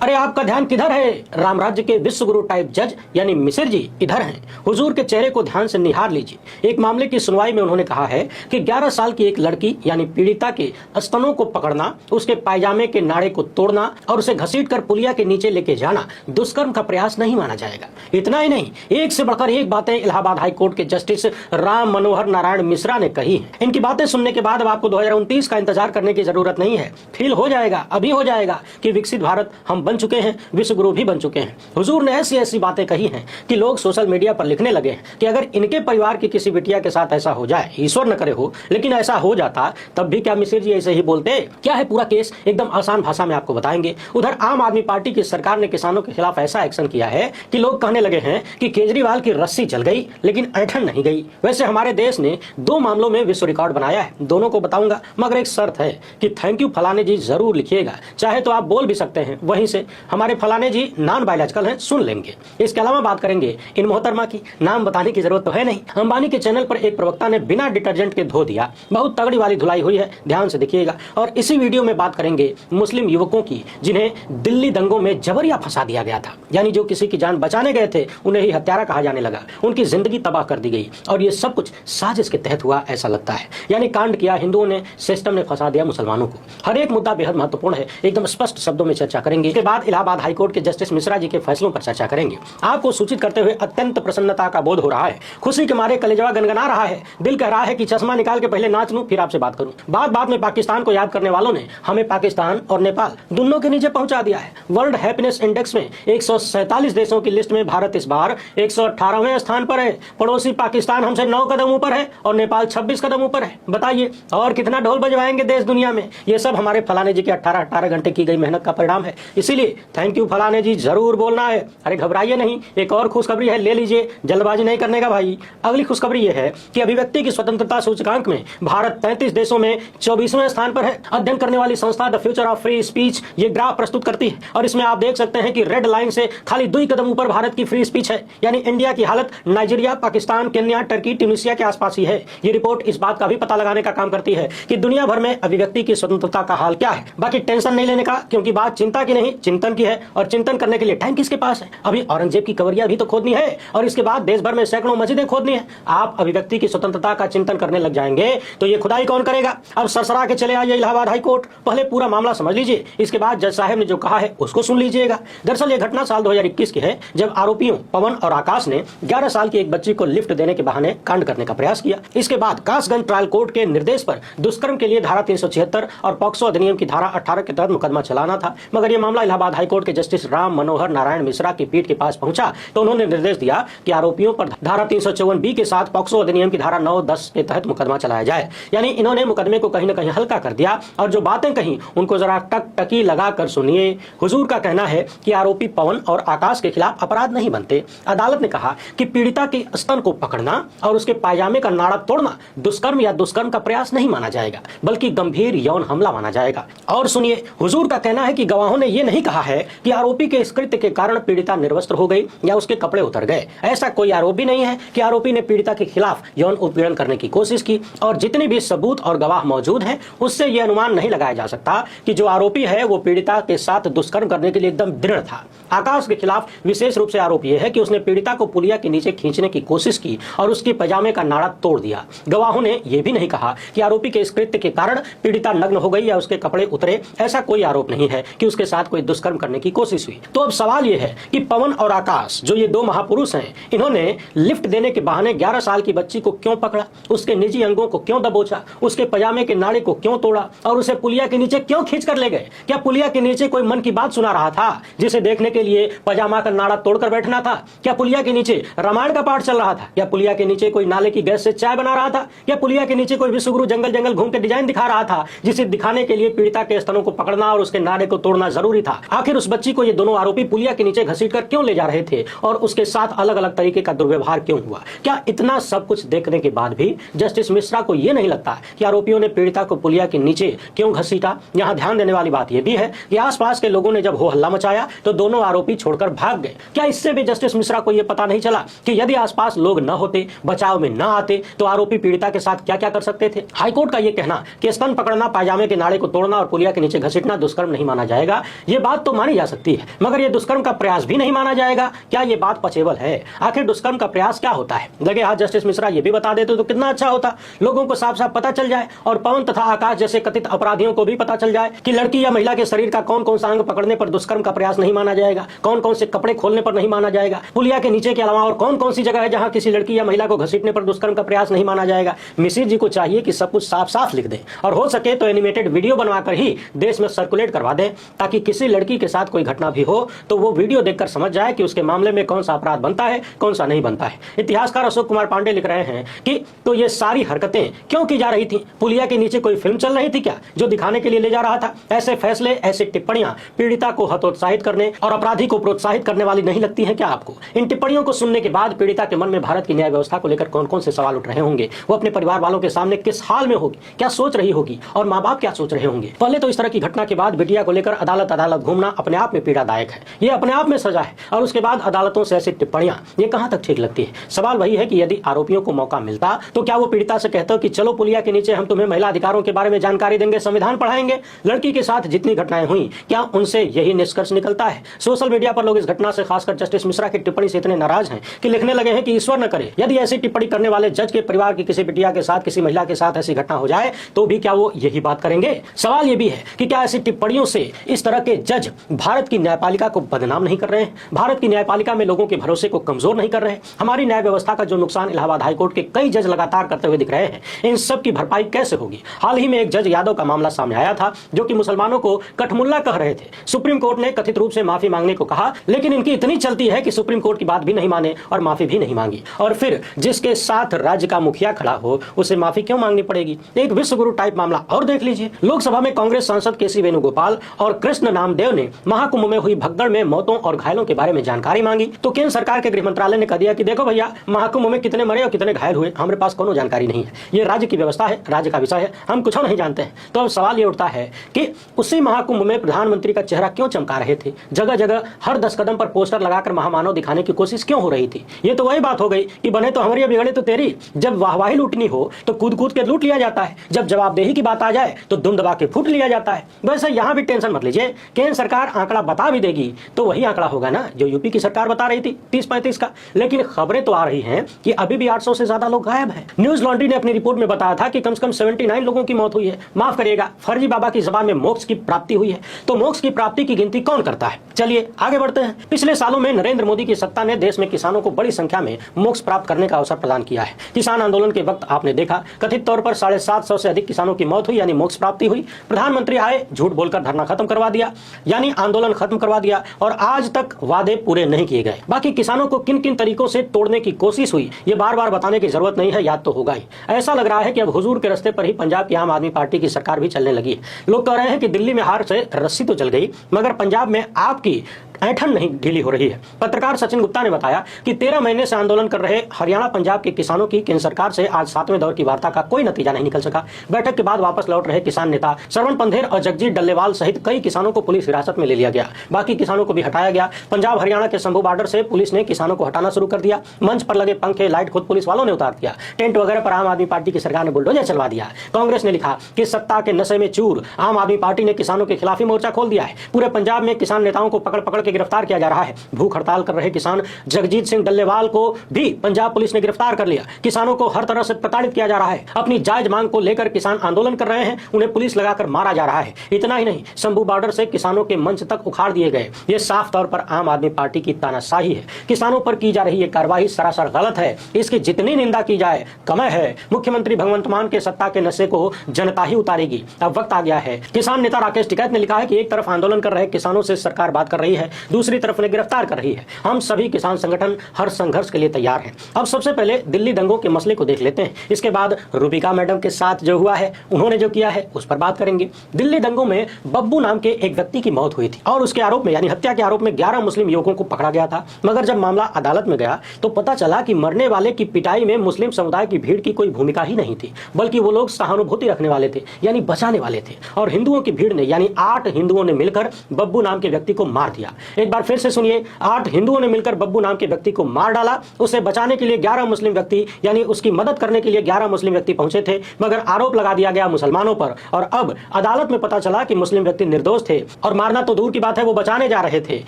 अरे आपका ध्यान किधर है? राम राज्य के विश्व गुरु टाइप जज यानी मिसिर जी इधर हैं। हुजूर के चेहरे को ध्यान से निहार लीजिए। एक मामले की सुनवाई में उन्होंने कहा है कि 11 साल की एक लड़की यानी पीड़िता के स्तनों को पकड़ना, उसके पायजामे के नाड़े को तोड़ना और उसे घसीटकर पुलिया के नीचे लेके जाना दुष्कर्म का प्रयास नहीं माना जाएगा। इतना ही नहीं, एक से बढ़कर एक बातें इलाहाबाद हाई कोर्ट के जस्टिस राम मनोहर नारायण मिश्रा ने कही हैं। इनकी बातें सुनने के बाद अब आपको 2029 का इंतजार करने की जरूरत नहीं है। फील हो जाएगा, अभी हो जाएगा कि विकसित भारत हम बन चुके हैं, विश्व गुरु भी बन चुके हैं। हुजूर ने ऐसी ऐसी बातें कही हैं कि लोग सोशल मीडिया पर लिखने लगे हैं कि अगर इनके परिवार की किसी बिटिया के साथ ऐसा हो जाए, ईश्वर न करे हो, लेकिन ऐसा हो जाता तब भी क्या मिसिर जी ऐसे ही बोलते? क्या है पूरा केस, एकदम आसान भाषा में आपको बताएंगे। उधर आम आदमी पार्टी की सरकार ने किसानों के खिलाफ ऐसा एक्शन किया है कि लोग कहने लगे हैं कि केजरीवाल की रस्सी जल गई लेकिन ऐठन नहीं गई। वैसे हमारे देश ने 2 मामलों में विश्व रिकॉर्ड बनाया है, दोनों को बताऊंगा, मगर एक शर्त है कि थैंक यू फलाने जी जरूर लिखिएगा। चाहे तो आप बोल भी सकते हैं वहीं से, हमारे फलाने जी नॉन बायोलॉजिकल हैं, सुन लेंगे। इसके अलावा बात करेंगे इन मोहतरमा की, नाम बताने की जरूरत तो है नहीं। अंबानी के चैनल पर एक प्रवक्ता ने बिना डिटर्जेंट के धो दिया, बहुत तगड़ी वाली धुलाई हुई है, ध्यान से देखिएगा। और इसी वीडियो में बात करेंगे मुस्लिम युवकों की जिन्हें दिल्ली दंगों में जबरिया फंसा दिया गया था, यानी जो किसी की जान बचाने गए थे उन्हें ही हत्यारा कहा जाने लगा, उनकी जिंदगी तबाह कर दी गई और ये सब कुछ साजिश के तहत हुआ ऐसा लगता है। यानी कांड किया हिंदुओं ने, सिस्टम ने फंसा दिया मुसलमानों को। हर एक मुद्दा बेहद महत्वपूर्ण है, एकदम स्पष्ट शब्दों में चर्चा करेंगे। इसके बाद इलाहाबाद हाईकोर्ट के जस्टिस मिश्रा जी के फैसलों पर चर्चा करेंगे। आपको सूचित करते हुए अत्यंत प्रसन्नता का बोध हो रहा है, खुशी के मारे कलेजवा गनगना रहा है, दिल कह रहा है कि चश्मा निकाल के पहले नाच लूं फिर आपसे बात करूं। बात बात में पाकिस्तान को याद करने वालों ने हमें पाकिस्तान और नेपाल दोनों के नीचे पहुंचा दिया है। वर्ल्ड हैप्पीनेस इंडेक्स में 147 देशों की लिस्ट में भारत इस बार 118वें स्थान पर है। पड़ोसी पाकिस्तान हमसे 9 कदम ऊपर है और नेपाल 26 कदम ऊपर है। बताइए और कितना ढोल बजवाएंगे देश दुनिया में? ये सब हमारे फलाने जी के 18 घंटे की गई मेहनत का परिणाम है। इसीलिए थैंक यू फलाने जी जरूर बोलना है। अरे घबराइए नहीं, एक और खुशखबरी है, ले लीजिए, जल्दबाजी नहीं करने का भाई। अगली खुशखबरी ये है कि अभिव्यक्ति की स्वतंत्रता सूचकांक में भारत 33 देशों में 24वें स्थान पर है। अध्ययन करने वाली संस्था the future of free speech ये ग्राफ प्रस्तुत करती है और इसमें आप देख सकते हैं कि रेड लाइन से खाली 2 कदम ऊपर भारत की फ्री स्पीच है। यानी इंडिया की हालत Nigeria, Pakistan, Kenya, Turkey, Tunisia के आसपास ही है। ये रिपोर्ट इस बात का भी पता लगाने का काम करती है कि दुनिया भर में अभिव्यक्ति की स्वतंत्रता का हाल क्या है। बाकी टेंशन नहीं लेने का, क्योंकि बात चिंता की नहीं चिंतन की है और चिंतन करने के लिए टाइम किसके पास है? अभी औरंगजेब की कबरिया भी तो खोदनी है और इसके बाद देश भर में सैकड़ों मस्जिदें खोदनी है। आप अभिव्यक्ति की स्वतंत्रता का चिंतन करने लग जाएंगे तो ये खुदाई कौन करेगा? अब सरसरा के चले आइए इलाहाबाद हाई कोर्ट, पहले पूरा मामला समझ लीजिए, इसके बाद जज साहब ने जो कहा है उसको सुन लीजिएगा। दरअसल ये घटना साल 2021 की है, जब आरोपियों पवन और आकाश ने 11 साल की एक बच्ची को लिफ्ट देने के बहाने कांड करने का प्रयास किया। इसके बाद कासगंज ट्रायल कोर्ट के निर्देश पर दुष्कर्म के लिए धारा 376 और पॉक्सो अधिनियम की धारा 18 के तहत मुकदमा चलाना था, मगर यह मामला इलाहाबाद हाईकोर्ट के जस्टिस राम मनोहर नारायण मिश्रा की पीठ के पास पहुंचा तो उन्होंने निर्देश दिया कि आरोपियों पर धारा 354B के साथ पॉक्सो अधिनियम की धारा 9-10 के तहत मुकदमा चलाया जाए। यानी इन्होंने मुकदमे को कहीं न कहीं हल्का कर दिया और जो बातें कही उनको जरा टकटकी लगा कर सुनिए। हुजूर का कहना है कि आरोपी पवन और आकाश के खिलाफ अपराध नहीं बनते। अदालत ने कहा कि पीड़िता के स्तन को पकड़ना और उसके पायजामे का नाड़ा तोड़ना दुष्कर्म या दुष्कर्म का प्रयास नहीं माना जाएगा, बल्कि गंभीर यौन हमला माना जाएगा। और सुनिए, हुजूर का कहना है कि गवाहों ने यह नहीं कहा है कि आरोपी के इस कृत्य के कारण पीड़िता निर्वस्त्र हो गई या उसके कपड़े उतर गए। ऐसा कोई आरोप भी नहीं है कि आरोपी ने पीड़िता के खिलाफ यौन उत्पीड़न करने की कोशिश की। और जितने भी सबूत और गवाह मौजूद हैं उससे यह अनुमान नहीं लगाया जा सकता कि जो आरोपी है वो पीड़िता के साथ दुष्कर्म करने के लिए एकदम दृढ़ था। आकाश के खिलाफ विशेष रूप से आरोप यह है कि उसने पीड़िता को पुलिया के नीचे खींचने की कोशिश की और उसके पजामे का नाड़ा तोड़ दिया। गवाहों ने यह भी नहीं कहा कि आरोपी के इस कृत्य के कारण पीड़िता नग्न हो गई या उसके कपड़े उतरे। ऐसा कोई आरोप नहीं है कि उसके साथ कोई दुष्कर्म करने की कोशिश हुई। तो अब सवाल यह है कि पवन और आकाश जो ये 2 महापुरुष हैं, इन्होंने लिफ्ट देने के बहाने 11 साल की बच्ची को क्यों पकड़ा, उसके निजी अंगों को क्यों दबोचा, उसके पजामे के नाड़े को क्यों तोड़ा और उसे पुलिया के नीचे क्यों खींच कर ले गए? क्या पुलिया के नीचे कोई मन की बात सुना रहा था जिसे देखने के लिए पजामा का नाड़ा तोड़कर बैठना था? क्या पुलिया के नीचे रामायण का पाठ चल रहा था? क्या पुलिया के नीचे कोई नाले की गैस से चाय बना रहा था? क्या पुलिया के नीचे कोई विश्वगुरु जंगल जंगल घूम के डिजाइन दिखा रहा था जिसे दिखाने के लिए पीड़िता के स्तनों को पकड़ना और उसके नाड़े को तोड़ना जरूरी था? आखिर उस बच्ची को ये दोनों आरोपी पुलिया के नीचे घसीट कर क्यों ले जा रहे थे और उसके साथ अलग अलग तरीके का दुर्व्यवहार क्यों हुआ? क्या इतना सब कुछ देखने के बाद भी जस्टिस मिश्रा को यह नहीं लगता कि आरोपियों ने पीड़िता को पुलिया के नीचे क्यों घसीटा? यहाँ ध्यान देने वाली बात यह भी है कि आसपास के लोगों ने जब हो हल्ला मचाया तो दोनों आरोपी छोड़कर भाग गए। क्या इससे भी जस्टिस मिश्रा को यह पता नहीं चला कि यदि आसपास लोग न होते, बचाव में न आते तो आरोपी पीड़िता के साथ क्या क्या कर सकते थे? हाईकोर्ट का यह कहना कि स्तन पकड़ना, पायजामे के नाड़े को तोड़ना और पुलिया के नीचे घसीटना दुष्कर्म नहीं माना जाएगा, ये बात बात तो मानी जा सकती है, मगर ये दुष्कर्म का प्रयास भी नहीं माना जाएगा। क्या ये बात पचेबल है? आखिर दुष्कर्म का प्रयास क्या होता है? लगे हाथ जस्टिस मिश्रा ये भी बता देते तो कितना अच्छा होता, लोगों को साफ साफ पता चल जाए और पवन तथा आकाश जैसे कथित अपराधियों को भी पता चल जाए कि लड़की या महिला के शरीर का कौन कौन सा अंग पकड़ने पर दुष्कर्म का प्रयास नहीं माना जाएगा, कौन कौन से कपड़े खोलने पर नहीं माना जाएगा, पुलिया के नीचे के अलावा और कौन कौन सी जगह है जहां किसी लड़की या महिला को घसीटने पर दुष्कर्म का प्रयास नहीं माना जाएगा। मिसिर जी को चाहिए कि सब कुछ साफ साफ लिख दें और हो सके तो एनिमेटेड वीडियो बनवाकर ही देश में सर्कुलेट करवा दें, ताकि किसी लड़की के साथ कोई घटना भी हो तो वो वीडियो देखकर समझ जाए कि उसके मामले में कौन सा अपराध बनता है, कौन सा नहीं बनता है। इतिहासकार अशोक कुमार पांडे लिख रहे हैं कि तो ये सारी हरकतें क्यों की जा रही थी? पुलिया के नीचे कोई फिल्म चल रही थी क्या जो दिखाने के लिए ले जा रहा था? ऐसे फैसले, ऐसी टिप्पणियां पीड़िता को हतोत्साहित करने और अपराधी को प्रोत्साहित करने वाली नहीं लगती है क्या आपको? इन टिप्पणियों को सुनने के बाद पीड़िता के मन में भारत की न्याय व्यवस्था को लेकर कौन कौन से सवाल उठ रहे होंगे, वो अपने परिवार वालों के सामने किस हाल में होगी, क्या सोच रही होगी और माँ बाप क्या सोच रहे होंगे? पहले तो इस तरह की घटना के बाद बिटिया को लेकर अदालत अदालत घूमना अपने आप में पीड़ादायक है, ये अपने आप में सजा है, और उसके बाद अदालतों से ऐसी टिप्पणियां ये कहां तक ठीक लगती है? सवाल वही है कि यदि आरोपियों को मौका मिलता तो क्या वो पीड़िता से कहते कि चलो पुलिया के नीचे हम तुम्हें महिला अधिकारों के बारे में जानकारी देंगे, संविधान पढ़ाएंगे? लड़की के साथ जितनी घटनाएं हुई क्या उनसे यही निष्कर्ष निकलता है? सोशल मीडिया पर लोग इस घटना से, खासकर जस्टिस मिश्रा की टिप्पणी से इतने नाराज हैं कि लिखने लगे हैं कि ईश्वर न करे यदि ऐसी टिप्पणी करने वाले जज के परिवार की किसी बिटिया के साथ, किसी महिला के साथ ऐसी घटना हो जाए तो भी क्या वो यही बात करेंगे? सवाल ये भी है कि क्या ऐसी टिप्पणियों से इस तरह के जज भारत की न्यायपालिका को बदनाम नहीं कर रहे हैं, भारत की न्यायपालिका में लोगों के भरोसे को कमजोर नहीं कर रहे हैं? हमारी न्याय व्यवस्था का जो नुकसान इलाहाबाद हाईकोर्ट के कई जज लगातार करते हुए दिख रहे हैं, इन सब की भरपाई कैसे होगी? हाल ही में एक जज यादव का मामला सामने आया था जो कि मुसलमानों को कठमुल्ला कह रहे थे। सुप्रीम कोर्ट ने कथित रूप से माफी मांगने को कहा, लेकिन इनकी इतनी चलती है कि सुप्रीम कोर्ट की बात भी नहीं माने और माफी भी नहीं मांगी। और फिर जिसके साथ राज्य का मुखिया खड़ा हो उसे माफी क्यों मांगनी पड़ेगी? एक विश्वगुरु टाइप मामला और देख लीजिए। लोकसभा में कांग्रेस सांसद केसी वेणुगोपाल और कृष्ण नामदेव ने महाकुंभ में हुई भगदड़ में मौतों और घायलों के बारे में जानकारी मांगी तो केंद्र सरकार के गृह मंत्रालय ने कह दिया कि देखो भैया, महाकुंभ में कितने मरे और कितने घायल हुए हमारे पास कोनो जानकारी नहीं है, ये राज्य की व्यवस्था है, राज्य का विषय है, हम कुछ नहीं जानते हैं। तो अब सवाल ये उठता है कि उसी महाकुंभ में प्रधानमंत्री का चेहरा क्यों चमका रहे थे? जगह जगह हर 10 कदम पर पोस्टर लगाकर महामानव दिखाने की कोशिश क्यों हो रही थी? ये तो वही बात हो गई कि बने तो हमारी बिगड़े तो तेरी। जब वाहवाही लूटनी हो तो कूद कूद के लूट लिया जाता है, जब जवाबदेही की बात आ जाए तो दुम दबा के फूट लिया जाता है। वैसे यहाँ भी टेंशन मत लीजिए, केंद्र सरकार आंकड़ा बता भी देगी तो वही आंकड़ा होगा ना जो यूपी की सरकार बता रही थी 30-35 का। लेकिन खबरें तो आ रही हैं कि अभी भी 800 से ज्यादा लोग गायब हैं। न्यूज लॉन्ड्री ने अपनी रिपोर्ट में बताया था कि कम से कम 79 लोगों की मौत हुई है। माफ करिएगा, फर्जी बाबा की जबान में मोक्ष की प्राप्ति हुई है। तो मोक्ष की प्राप्ति की गिनती कौन करता है? चलिए आगे बढ़ते हैं। पिछले सालों में नरेंद्र मोदी की सत्ता ने देश में किसानों को बड़ी संख्या में मोक्ष प्राप्त करने का अवसर प्रदान किया है। किसान आंदोलन के वक्त आपने देखा कथित तौर पर 750 से अधिक किसानों की मौत हुई, यानी मोक्ष प्राप्ति हुई। प्रधानमंत्री आए, झूठ बोलकर धरना खत्म करवा दिया, यानी आंदोलन खत्म करवा दिया, और आज तक वादे पूरे नहीं किए गए। बाकी किसानों को किन किन तरीकों से तोड़ने की कोशिश हुई ये बार बार बताने की जरूरत नहीं है, याद तो होगा ही। ऐसा लग रहा है कि अब हुजूर के रास्ते पर ही पंजाब की आम आदमी पार्टी की सरकार भी चलने लगी है। लोग कह रहे हैं कि दिल्ली में हार से रस्सी तो चल गई, मगर पंजाब में आपकी ऐंठन नहीं ढीली हो रही है। पत्रकार सचिन गुप्ता ने बताया कि 13 महीने से आंदोलन कर रहे हरियाणा पंजाब के किसानों की केंद्र सरकार से आज 7वें दौर की वार्ता का कोई नतीजा नहीं निकल सका। बैठक के बाद वापस लौट रहे किसान नेता श्रवण पंधेर और जगजीत डल्लेवाल सहित कई किसानों को पुलिस हिरासत में ले लिया गया। बाकी किसानों को भी हटाया गया। पंजाब हरियाणा के शंभू बॉर्डर से पुलिस ने किसानों को हटाना शुरू कर दिया। मंच पर लगे पंखे, लाइट खुद पुलिस वालों ने उतार दिया। टेंट वगैरह पर आम आदमी पार्टी की सरकार ने बुलडोजर चलवा दिया। कांग्रेस ने लिखा कि सत्ता के नशे में चूर आम आदमी पार्टी ने किसानों के खिलाफ ही मोर्चा खोल दिया है। पूरे पंजाब में किसान नेताओं को पकड़ पकड़ के गिरफ्तार किया जा रहा है। भूख हड़ताल कर रहे किसान जगजीत सिंह डल्लेवाल को भी पंजाब पुलिस ने गिरफ्तार कर लिया। किसानों को हर तरह से प्रताड़ित किया जा रहा है। अपनी जायज मांग को लेकर किसान आंदोलन कर रहे हैं, उन्हें पुलिस लगाकर मारा जा रहा है। इतना ही नहीं, शंभू बॉर्डर से किसानों के मंच तक उखाड़ दिए गए। ये साफ तौर पर आम आदमी पार्टी की तानाशाही है। किसानों पर की जा रही ये कार्रवाई सरासर गलत है। इसकी जितनी निंदा की जाए कम है। मुख्यमंत्री भगवंत मान के सत्ता के नशे को जनता ही उतारेगी। अब वक्त आ गया है। किसान नेता राकेश टिकैत ने लिखा है कि एक तरफ आंदोलन कर रहे किसानों से सरकार बात कर रही है, दूसरी तरफ उन्हें गिरफ्तार कर रही है। हम सभी किसान संगठन हर संघर्ष के लिए तैयार हैं। अब सबसे पहले दिल्ली दंगों के मसले को देख लेते हैं। इसके बाद रूबिका मैडम के साथ जो हुआ है, उन्होंने जो किया है उस पर बात करेंगे। दिल्ली दंगों में बब्बू नाम के एक व्यक्ति की मौत हुई थी और उसके आरोप में, यानी हत्या के आरोप में 11 मुस्लिम युवकों को पकड़ा गया था। मगर जब मामला अदालत में गया तो पता चला कि मरने वाले की पिटाई में मुस्लिम समुदाय की भीड़ की कोई भूमिका ही नहीं थी, बल्कि वो लोग सहानुभूति रखने वाले थे, यानी बचाने वाले थे। और हिंदुओं की भीड़ ने, यानी 8 हिंदुओं ने मिलकर बब्बू नाम के व्यक्ति को मार दिया। एक बार फिर से सुनिए। 8 हिंदुओं ने मिलकर बब्बू नाम के व्यक्ति को मार डाला। उसे बचाने के लिए 11 मुस्लिम व्यक्ति यानी उसकी मदद करने के लिए 11 मुस्लिम व्यक्ति पहुंचे थे, मगर आरोप लगा दिया गया मुसलमानों पर और अब अदालत में पता चला कि मुस्लिम व्यक्ति निर्दोष थे और मारना तो दूर की बात है, वो बचाने जा रहे थे।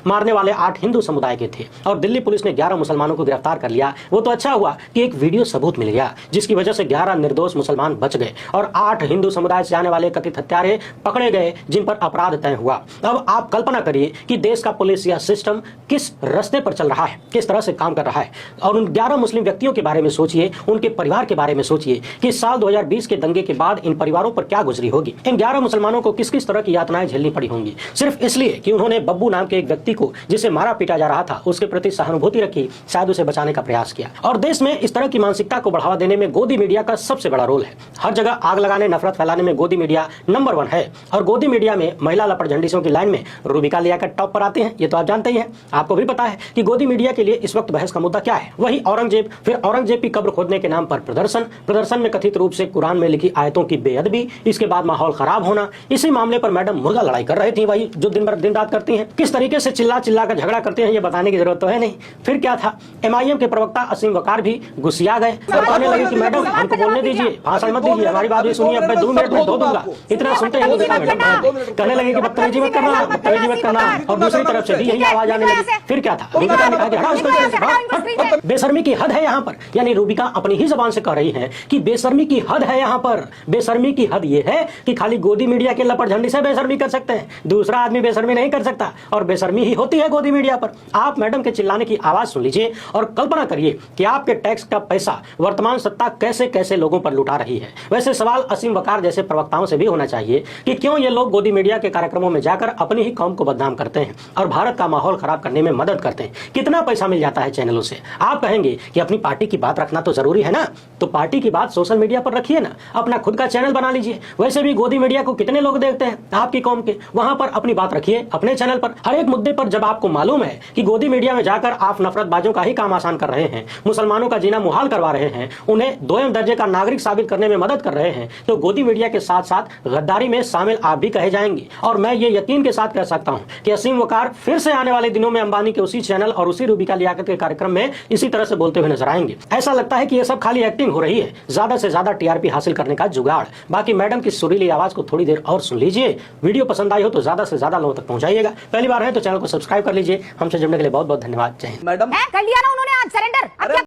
मारने वाले 8 हिंदू समुदाय के थे और दिल्ली पुलिस ने 11 मुसलमानों को गिरफ्तार कर लिया। वो तो अच्छा हुआ कि एक वीडियो सबूत मिल गया जिसकी वजह से 11 निर्दोष मुसलमान बच गए और 8 हिंदू समुदाय से आने वाले कथित हत्यारे पकड़े गए जिन पर अपराध तय हुआ। अब आप कल्पना करिए कि देश का पुलिस या सिस्टम किस रास्ते पर चल रहा है, किस तरह से काम कर रहा है। और उन 11 मुस्लिम व्यक्तियों के बारे में सोचिए, उनके परिवार के बारे में सोचिए कि साल 2020 के दंगे के बाद इन परिवारों पर क्या गुजरी होगी। इन 11 मुसलमानों को किस किस तरह की यातनाएं झेलनी पड़ी होंगी सिर्फ इसलिए कि उन्होंने बब्बू नाम के एक व्यक्ति को जिसे मारा पीटा जा रहा था उसके प्रति सहानुभूति रखी, शायद उसे बचाने का प्रयास किया। और देश में इस तरह की मानसिकता को बढ़ावा देने में गोदी मीडिया का सबसे बड़ा रोल है। हर जगह आग लगाने, नफरत फैलाने में गोदी मीडिया नंबर 1 है और गोदी मीडिया में महिला लपट झंडियों की लाइन में रूबिका लियाकत टॉप पर आते हैं। ये तो आप जानते ही हैं। आपको भी पता है कि गोदी मीडिया के लिए इस वक्त बहस का मुद्दा क्या है। वही औरंगजेब, फिर औरंगजेब की कब्र खोदने के नाम पर प्रदर्शन में कथित रूप से कुरान में लिखी आयतों की बेअदबी, इसके बाद माहौल खराब होना। इसी मामले पर मैडम मुर्गा लड़ाई कर रही थी, वही जो दिन भर दिन रात करती हैं। किस तरीके से चिल्ला चिल्ला कर झगड़ा करते हैं ये बताने की जरूरत तो है नहीं। फिर क्या था, MIM के प्रवक्ता असीम वकार भी गुस्सिया गए और कहने लगे कि मैडम हमको बोलने दीजिए, भाषण मत दीजिए, हमारी बात भी सुनिए, अब मैं 2 मिनट में धो दूंगा। इतना सुनते हैं कहने लगे कि बदतमीजी मत करना और दूसरी तरफ से भी यही आवाज आने लगी। फिर क्या था, रूबिका ने कहा कि हटाओ इसको, बेशर्मी की हद है यहाँ पर। यानी रूबिका अपनी ही जबान से कह रही है कि बेशर्मी की हद है यहाँ पर। बेशर्मी की हद ये है कि खाली गोदी मीडिया के लपट झंडी से बेशर्मी कर सकते हैं, दूसरा आदमी बेशर्मी नहीं कर सकता और बेशर्मी ही होती है गोदी मीडिया पर। आप मैडम के चिल्लाने की आवाज सुन लीजिए और कल्पना करिए कि आपके टैक्स का पैसा वर्तमान सत्ता कैसे कैसे लोगों पर लुटा रही है। वैसे सवाल असीम वकार जैसे प्रवक्ताओं से भी होना चाहिए कि क्यों ये लोग गोदी मीडिया के कार्यक्रमों में जाकर अपनी ही कौम को बदनाम करते हैं और भारत का माहौल खराब करने में मदद करते हैं। कितना पैसा मिल जाता है चैनलों से। आप कहेंगे कि अपनी पार्टी की बात रखना तो जरूरी है ना, तो पार्टी की बात सोशल मीडिया पर रखिए ना, अपना खुद का चैनल बना लीजिए। वैसे भी गोदी मीडिया को कितने लोग देखते हैं आपकी कौम के, वहां पर अपनी बात रखिए अपने चैनल पर। हर एक मुद्दे पर जब आपको मालूम है कि गोदी मीडिया में जाकर आप नफरतबाजों का ही काम आसान कर रहे हैं, मुसलमानों का जीना मुहाल करवा रहे हैं, उन्हें 2ym दर्जे का नागरिक साबित करने में मदद कर रहे हैं, तो गोदी मीडिया के साथ साथ गद्दारी में शामिल आप भी कहे जाएंगे। और मैं ये यकीन के साथ कह सकता हूं कि असीम वकार फिर से आने वाले दिनों में अंबानी के उसी चैनल और उसी रूबिका लियाकत के कार्यक्रम में इसी तरह से बोलते हुए नजर आएंगे। ऐसा लगता है कि ये सब खाली एक्टिंग हो रही है, ज्यादा से ज्यादा TRP हासिल करने का जुगाड़। बाकी मैडम की सुरीली आवाज को थोड़ी देर और सुन लीजिए। वीडियो पसंद आई हो तो ज्यादा से ज्यादा लोगों तक पहुंचाइएगा। पहली बार है तो चैनल को सब्सक्राइब कर लीजिए। हमसे जुड़ने के लिए बहुत बहुत धन्यवाद। जय हिंद। मैडम कर लिया ना उन्होंने आज सरेंडर।